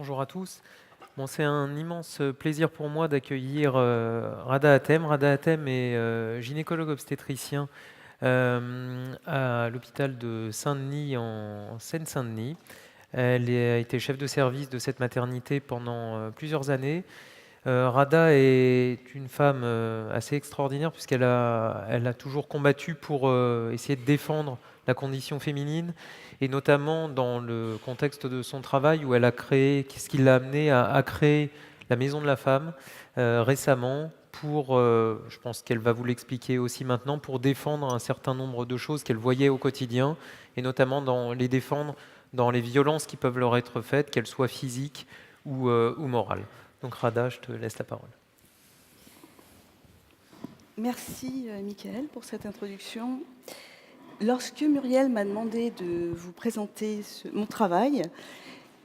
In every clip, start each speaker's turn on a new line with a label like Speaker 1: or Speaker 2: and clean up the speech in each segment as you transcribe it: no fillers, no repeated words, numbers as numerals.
Speaker 1: Bonjour à tous. Bon, c'est un immense plaisir pour moi d'accueillir Rada Hatem. Rada Hatem est gynécologue obstétricien à l'hôpital de Saint-Denis en Seine-Saint-Denis. Elle a été chef de service de cette maternité pendant plusieurs années. Rada est une femme assez extraordinaire puisqu'elle a toujours combattu pour essayer de défendre la condition féminine et notamment dans le contexte de son travail où elle a créé, ce qui l'a amené à créer la Maison de la Femme récemment pour, je pense qu'elle va vous l'expliquer aussi maintenant, pour défendre un certain nombre de choses qu'elle voyait au quotidien et notamment les défendre dans les violences qui peuvent leur être faites, qu'elles soient physiques ou morales. Donc Rada, je te laisse la parole.
Speaker 2: Merci Mickaël pour cette introduction. Lorsque Muriel m'a demandé de vous présenter mon travail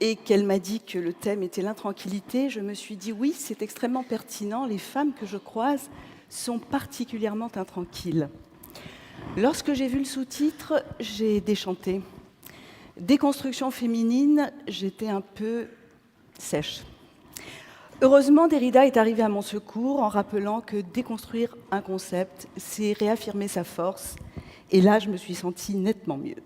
Speaker 2: et qu'elle m'a dit que le thème était l'intranquillité, je me suis dit oui, c'est extrêmement pertinent. Les femmes que je croise sont particulièrement intranquilles. Lorsque j'ai vu le sous-titre, j'ai déchanté. Déconstruction féminine, j'étais un peu sèche. Heureusement, Derrida est arrivé à mon secours en rappelant que déconstruire un concept, c'est réaffirmer sa force. Et là, je me suis sentie nettement mieux.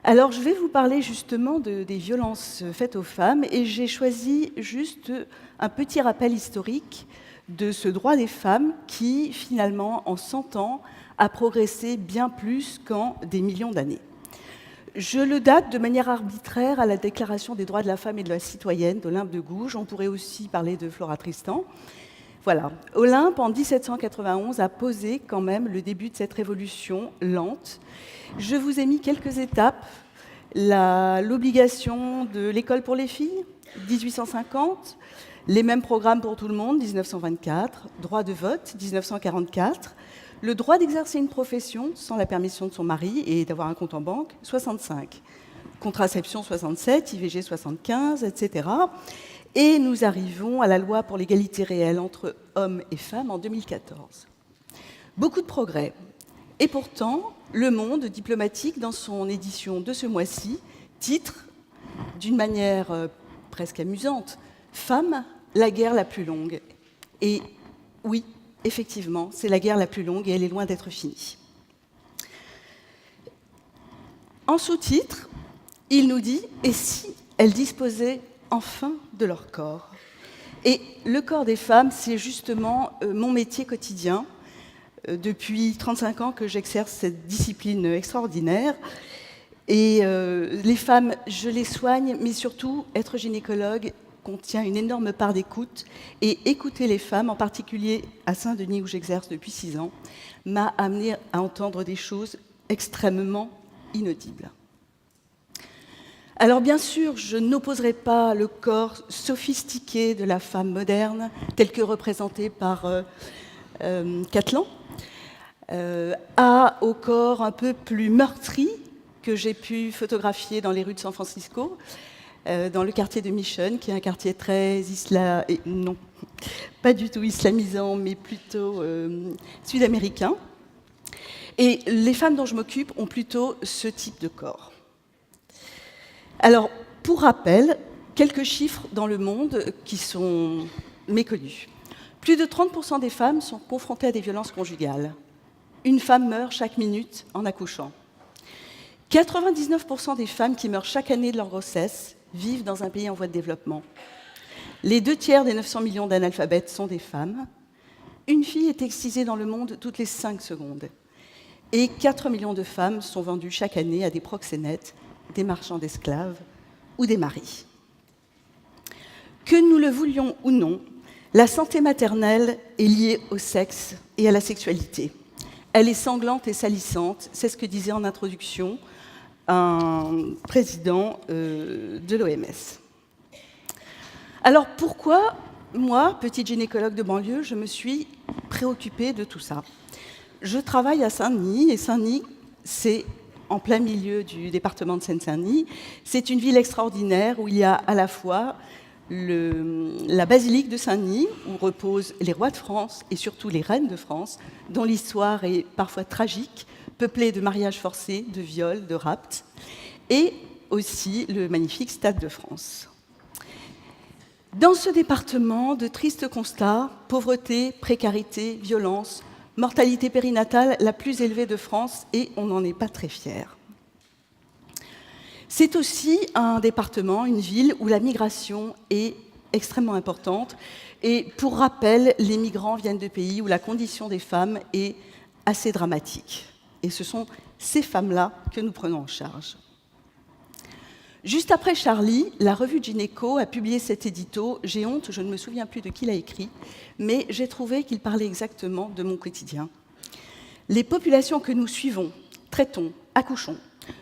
Speaker 2: Alors, je vais vous parler justement des violences faites aux femmes et j'ai choisi juste un petit rappel historique de ce droit des femmes qui, finalement, en 100 ans, a progressé bien plus qu'en des millions d'années. Je le date de manière arbitraire à la Déclaration des droits de la femme et de la citoyenne d'Olympe de Gouges. On pourrait aussi parler de Flora Tristan. Voilà. Olympe, en 1791, a posé quand même le début de cette révolution lente. Je vous ai mis quelques étapes. L'obligation de l'école pour les filles, 1850. Les mêmes programmes pour tout le monde, 1924. Droit de vote, 1944. Le droit d'exercer une profession sans la permission de son mari et d'avoir un compte en banque, 65. Contraception, 67, IVG, 75, etc. Et nous arrivons à la loi pour l'égalité réelle entre hommes et femmes en 2014. Beaucoup de progrès. Et pourtant, Le Monde diplomatique, dans son édition de ce mois-ci, titre, d'une manière presque amusante, « Femmes, la guerre la plus longue ». Et oui, effectivement, c'est la guerre la plus longue et elle est loin d'être finie. En sous-titre, il nous dit « Et si elles disposaient enfin de leur corps ?» Et le corps des femmes, c'est justement mon métier quotidien. Depuis 35 ans que j'exerce cette discipline extraordinaire. Et les femmes, je les soigne, mais surtout, être gynécologue contient une énorme part d'écoute. Et écouter les femmes, en particulier à Saint-Denis, où j'exerce depuis 6 ans, m'a amené à entendre des choses extrêmement inaudibles. Alors bien sûr, je n'opposerai pas le corps sophistiqué de la femme moderne, tel que représenté par Catlan, au corps un peu plus meurtri que j'ai pu photographier dans les rues de San Francisco, dans le quartier de Mission, qui est un quartier très non, pas du tout islamisant, mais plutôt sud-américain. Et les femmes dont je m'occupe ont plutôt ce type de corps. Alors, pour rappel, quelques chiffres dans le monde qui sont méconnus. Plus de 30% des femmes sont confrontées à des violences conjugales. Une femme meurt chaque minute en accouchant. 99% des femmes qui meurent chaque année de leur grossesse vivent dans un pays en voie de développement. Les 2/3 des 900 millions d'analphabètes sont des femmes. Une fille est excisée dans le monde toutes les 5 secondes. Et 4 millions de femmes sont vendues chaque année à des proxénètes, des marchands d'esclaves ou des maris. Que nous le voulions ou non, la santé maternelle est liée au sexe et à la sexualité. Elle est sanglante et salissante, c'est ce que disait en introduction un président de l'OMS. Alors pourquoi, moi, petite gynécologue de banlieue, je me suis préoccupée de tout ça? Je travaille à Saint-Denis, et Saint-Denis, c'est en plein milieu du département de Seine-Saint-Denis. C'est une ville extraordinaire où il y a à la fois la basilique de Saint-Denis, où reposent les rois de France et surtout les reines de France, dont l'histoire est parfois tragique, peuplée de mariages forcés, de viols, de rapts, et aussi le magnifique Stade de France. Dans ce département, de tristes constats, pauvreté, précarité, violence, mortalité périnatale la plus élevée de France, et on n'en est pas très fiers. C'est aussi un département, une ville, où la migration est extrêmement importante. Et pour rappel, les migrants viennent de pays où la condition des femmes est assez dramatique. Et ce sont ces femmes-là que nous prenons en charge. Juste après Charlie, la revue Gynéco a publié cet édito. J'ai honte, je ne me souviens plus de qui l'a écrit, mais j'ai trouvé qu'il parlait exactement de mon quotidien. Les populations que nous suivons, traitons, accouchons,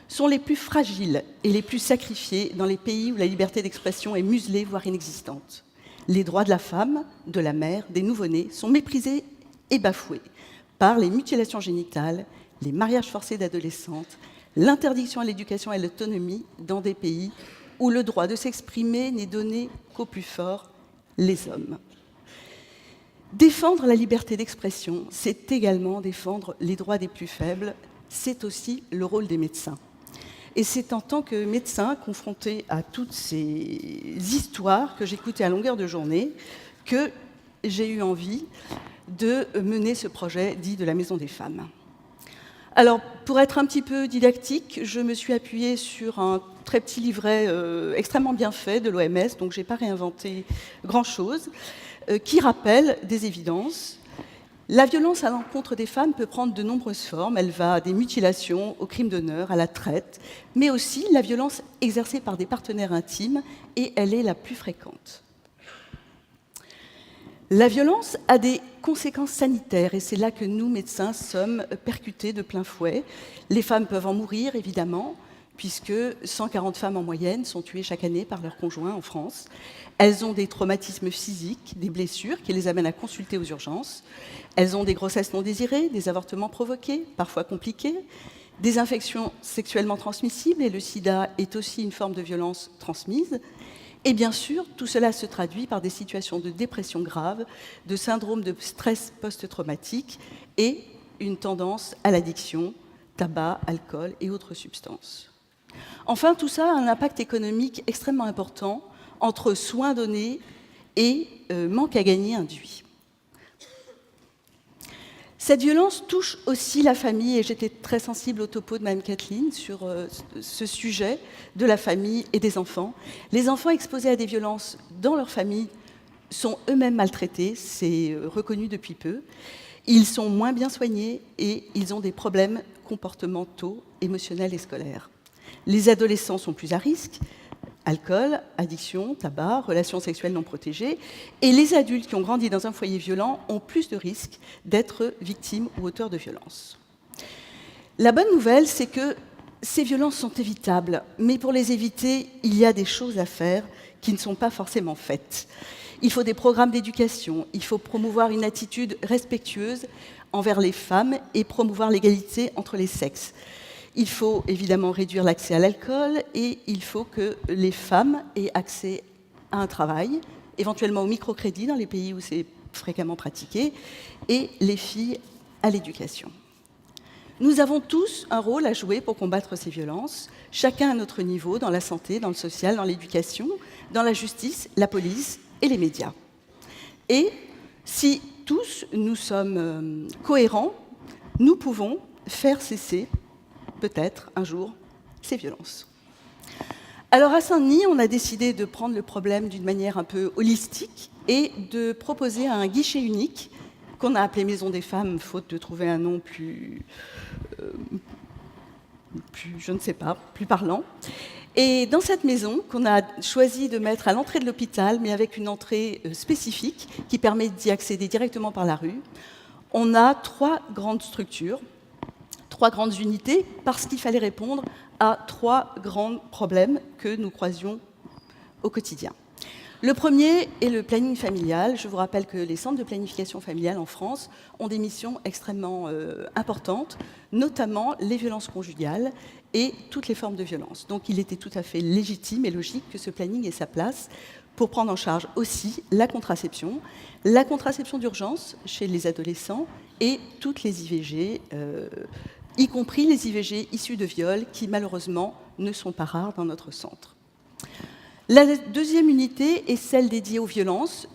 Speaker 2: sont les plus fragiles et les plus sacrifiées dans les pays où la liberté d'expression est muselée, voire inexistante. Les droits de la femme, de la mère, des nouveau-nés sont méprisés et bafoués par les mutilations génitales, les mariages forcés d'adolescentes, l'interdiction à l'éducation et à l'autonomie dans des pays où le droit de s'exprimer n'est donné qu'aux plus forts, les hommes. Défendre la liberté d'expression, c'est également défendre les droits des plus faibles, c'est aussi le rôle des médecins. Et c'est en tant que médecin, confronté à toutes ces histoires que j'écoutais à longueur de journée, que j'ai eu envie de mener ce projet dit de la Maison des femmes. Alors, pour être un petit peu didactique, je me suis appuyée sur un très petit livret extrêmement bien fait de l'OMS, donc je n'ai pas réinventé grand-chose, qui rappelle des évidences. La violence à l'encontre des femmes peut prendre de nombreuses formes. Elle va des mutilations aux crimes d'honneur, à la traite, mais aussi la violence exercée par des partenaires intimes, et elle est la plus fréquente. La violence a des conséquences sanitaires, et c'est là que nous, médecins, sommes percutés de plein fouet. Les femmes peuvent en mourir, évidemment, puisque 140 femmes en moyenne sont tuées chaque année par leur conjoint en France. Elles ont des traumatismes physiques, des blessures qui les amènent à consulter aux urgences. Elles ont des grossesses non désirées, des avortements provoqués, parfois compliqués, des infections sexuellement transmissibles, et le sida est aussi une forme de violence transmise. Et bien sûr, tout cela se traduit par des situations de dépression grave, de syndrome de stress post-traumatique et une tendance à l'addiction, tabac, alcool et autres substances. Enfin, tout ça a un impact économique extrêmement important entre soins donnés et manque à gagner induit. Cette violence touche aussi la famille, et j'étais très sensible au topo de Mme Kathleen sur ce sujet de la famille et des enfants. Les enfants exposés à des violences dans leur famille sont eux-mêmes maltraités, c'est reconnu depuis peu. Ils sont moins bien soignés et ils ont des problèmes comportementaux, émotionnels et scolaires. Les adolescents sont plus à risque, alcool, addiction, tabac, relations sexuelles non protégées, et les adultes qui ont grandi dans un foyer violent ont plus de risques d'être victimes ou auteurs de violences. La bonne nouvelle, c'est que ces violences sont évitables, mais pour les éviter, il y a des choses à faire qui ne sont pas forcément faites. Il faut des programmes d'éducation, il faut promouvoir une attitude respectueuse envers les femmes et promouvoir l'égalité entre les sexes. Il faut évidemment réduire l'accès à l'alcool et il faut que les femmes aient accès à un travail, éventuellement au microcrédit dans les pays où c'est fréquemment pratiqué, et les filles à l'éducation. Nous avons tous un rôle à jouer pour combattre ces violences, chacun à notre niveau, dans la santé, dans le social, dans l'éducation, dans la justice, la police et les médias. Et si tous nous sommes cohérents, nous pouvons faire cesser peut-être un jour ces violences. Alors à Saint-Denis, on a décidé de prendre le problème d'une manière un peu holistique et de proposer un guichet unique qu'on a appelé Maison des femmes, faute de trouver un nom plus je ne sais pas, plus parlant. Et dans cette maison, qu'on a choisi de mettre à l'entrée de l'hôpital, mais avec une entrée spécifique qui permet d'y accéder directement par la rue, on a 3 grandes structures, 3 grandes unités, parce qu'il fallait répondre à 3 grands problèmes que nous croisions au quotidien. Le premier est le planning familial. Je vous rappelle que les centres de planification familiale en France ont des missions extrêmement importantes, notamment les violences conjugales et toutes les formes de violence. Donc il était tout à fait légitime et logique que ce planning ait sa place pour prendre en charge aussi la contraception d'urgence chez les adolescents et toutes les IVG, y compris les IVG issues de viols qui malheureusement ne sont pas rares dans notre centre. La deuxième unité est celle dédiée aux violences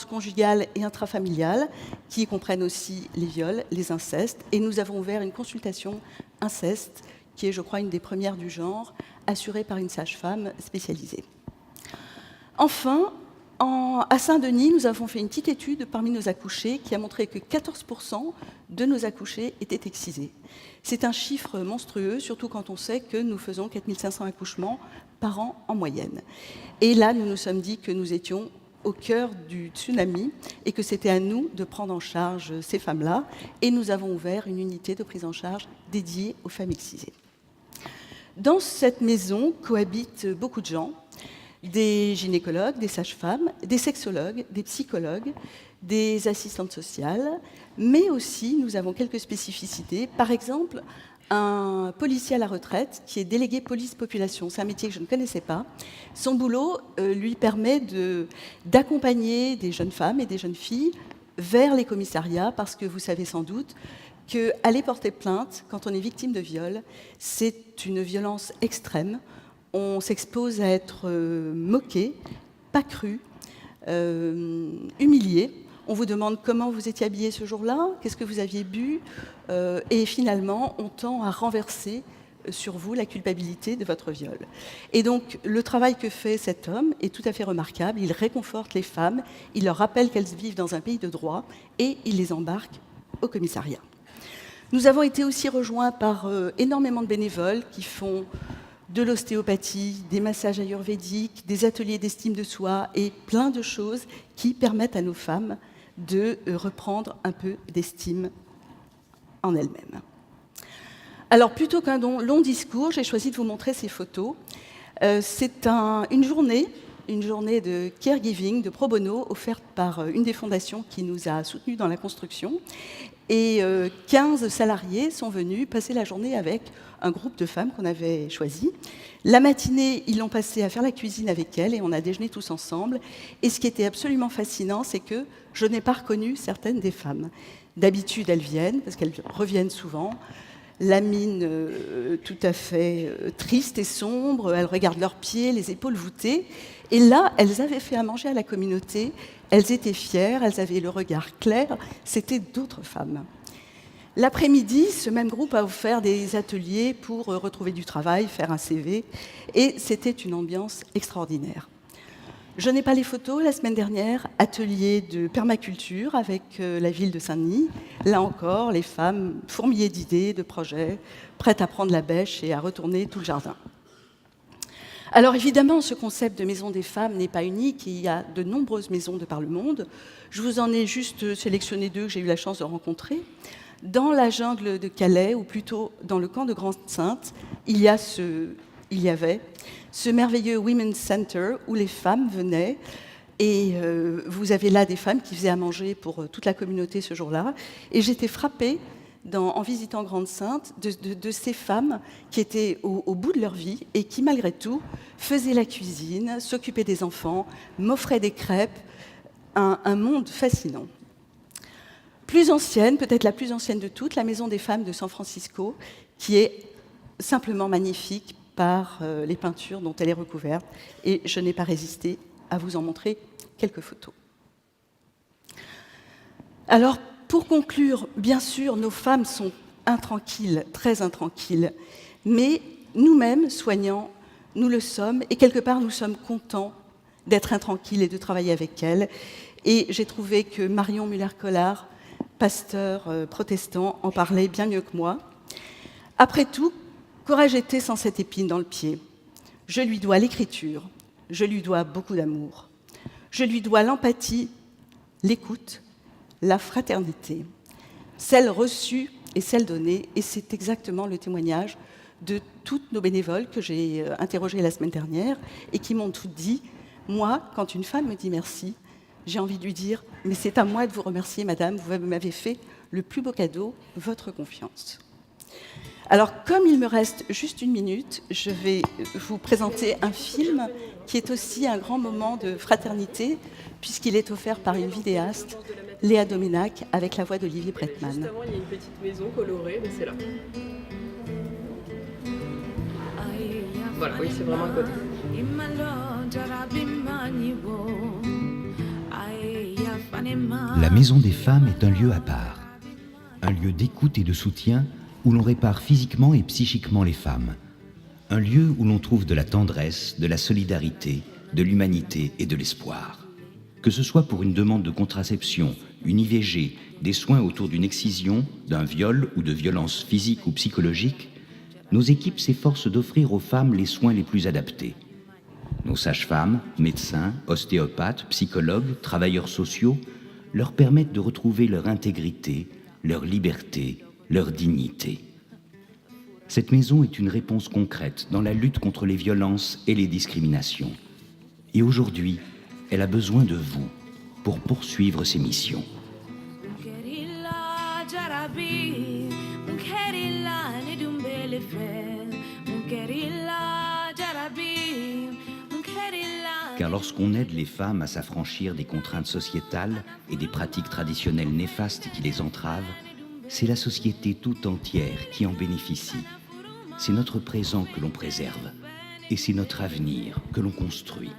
Speaker 2: conjugales et intrafamiliales, qui comprennent aussi les viols, les incestes. Et nous avons ouvert une consultation inceste, qui est, je crois, une des premières du genre, assurée par une sage-femme spécialisée. Enfin, à Saint-Denis, nous avons fait une petite étude parmi nos accouchés qui a montré que 14% de nos accouchés étaient excisés. C'est un chiffre monstrueux, surtout quand on sait que nous faisons 4500 accouchements par an en moyenne. Et là, nous nous sommes dit que nous étions au cœur du tsunami et que c'était à nous de prendre en charge ces femmes-là. Et nous avons ouvert une unité de prise en charge dédiée aux femmes excisées. Dans cette maison cohabitent beaucoup de gens, des gynécologues, des sages-femmes, des sexologues, des psychologues, des assistantes sociales, mais aussi nous avons quelques spécificités. Par exemple, un policier à la retraite qui est délégué police-population. C'est un métier que je ne connaissais pas. Son boulot lui permet d'accompagner des jeunes femmes et des jeunes filles vers les commissariats, parce que vous savez sans doute qu'aller porter plainte quand on est victime de viol, c'est une violence extrême. On s'expose à être moqué, pas cru, humilié. On vous demande comment vous étiez habillé ce jour-là, qu'est-ce que vous aviez bu, et finalement, on tend à renverser sur vous la culpabilité de votre viol. Et donc, le travail que fait cet homme est tout à fait remarquable. Il réconforte les femmes, il leur rappelle qu'elles vivent dans un pays de droit, et il les embarque au commissariat. Nous avons été aussi rejoints par énormément de bénévoles qui font de l'ostéopathie, des massages ayurvédiques, des ateliers d'estime de soi et plein de choses qui permettent à nos femmes de reprendre un peu d'estime en elles-mêmes. Alors, plutôt qu'un long discours, j'ai choisi de vous montrer ces photos. C'est une journée de caregiving, de pro bono, offerte par une des fondations qui nous a soutenus dans la construction. Et 15 salariés sont venus passer la journée avec un groupe de femmes qu'on avait choisi. La matinée, ils l'ont passée à faire la cuisine avec elles et on a déjeuné tous ensemble. Et ce qui était absolument fascinant, c'est que je n'ai pas reconnu certaines des femmes. D'habitude, elles viennent, parce qu'elles reviennent souvent, la mine tout à fait triste et sombre, elles regardent leurs pieds, les épaules voûtées. Et là, elles avaient fait à manger à la communauté, elles étaient fières, elles avaient le regard clair, c'était d'autres femmes. L'après-midi, ce même groupe a offert des ateliers pour retrouver du travail, faire un CV, et c'était une ambiance extraordinaire. Je n'ai pas les photos. La semaine dernière, atelier de permaculture avec la ville de Saint-Denis. Là encore, les femmes fourmillaient d'idées, de projets, prêtes à prendre la bêche et à retourner tout le jardin. Alors évidemment, ce concept de maison des femmes n'est pas unique. Il y a de nombreuses maisons de par le monde. Je vous en ai juste sélectionné 2 que j'ai eu la chance de rencontrer. Dans la jungle de Calais, ou plutôt dans le camp de Grande-Synthe, il y avait ce merveilleux Women's Center où les femmes venaient. Et vous avez là des femmes qui faisaient à manger pour toute la communauté ce jour-là. Et j'étais frappée, en visitant Grande-Synthe, de ces femmes qui étaient au bout de leur vie et qui, malgré tout, faisaient la cuisine, s'occupaient des enfants, m'offraient des crêpes. Un monde fascinant. Plus ancienne, peut-être la plus ancienne de toutes, la Maison des femmes de San Francisco, qui est simplement magnifique par les peintures dont elle est recouverte. Et je n'ai pas résisté à vous en montrer quelques photos. Alors, pour conclure, bien sûr, nos femmes sont intranquilles, très intranquilles, mais nous-mêmes, soignants, nous le sommes, et quelque part, nous sommes contents d'être intranquilles et de travailler avec elles. Et j'ai trouvé que Marion Muller-Collard, pasteur protestant, en parlait bien mieux que moi. Après tout, qu'aurais-je été sans cette épine dans le pied? Je lui dois l'écriture, je lui dois beaucoup d'amour. Je lui dois l'empathie, l'écoute, la fraternité, celle reçue et celle donnée, et c'est exactement le témoignage de toutes nos bénévoles que j'ai interrogées la semaine dernière et qui m'ont toutes dit, moi, quand une femme me dit merci, j'ai envie de lui dire, mais c'est à moi de vous remercier, madame, vous m'avez fait le plus beau cadeau, votre confiance. Alors, comme il me reste juste 1 minute, je vais vous présenter un film qui est aussi un grand moment de fraternité, puisqu'il est offert par une vidéaste, Léa Dominac, avec la voix d'Olivier Bretman.
Speaker 3: Juste avant, il y a une petite maison colorée, mais c'est là. Voilà, oui, c'est vraiment à côté.
Speaker 4: La Maison des Femmes est un lieu à part, un lieu d'écoute et de soutien où l'on répare physiquement et psychiquement les femmes, un lieu où l'on trouve de la tendresse, de la solidarité, de l'humanité et de l'espoir. Que ce soit pour une demande de contraception, une IVG, des soins autour d'une excision, d'un viol ou de violences physiques ou psychologiques, nos équipes s'efforcent d'offrir aux femmes les soins les plus adaptés. Nos sages-femmes, médecins, ostéopathes, psychologues, travailleurs sociaux leur permettent de retrouver leur intégrité, leur liberté, leur dignité. Cette maison est une réponse concrète dans la lutte contre les violences et les discriminations. Et aujourd'hui, elle a besoin de vous pour poursuivre ses missions. Car lorsqu'on aide les femmes à s'affranchir des contraintes sociétales et des pratiques traditionnelles néfastes qui les entravent, c'est la société tout entière qui en bénéficie. C'est notre présent que l'on préserve et c'est notre avenir que l'on construit.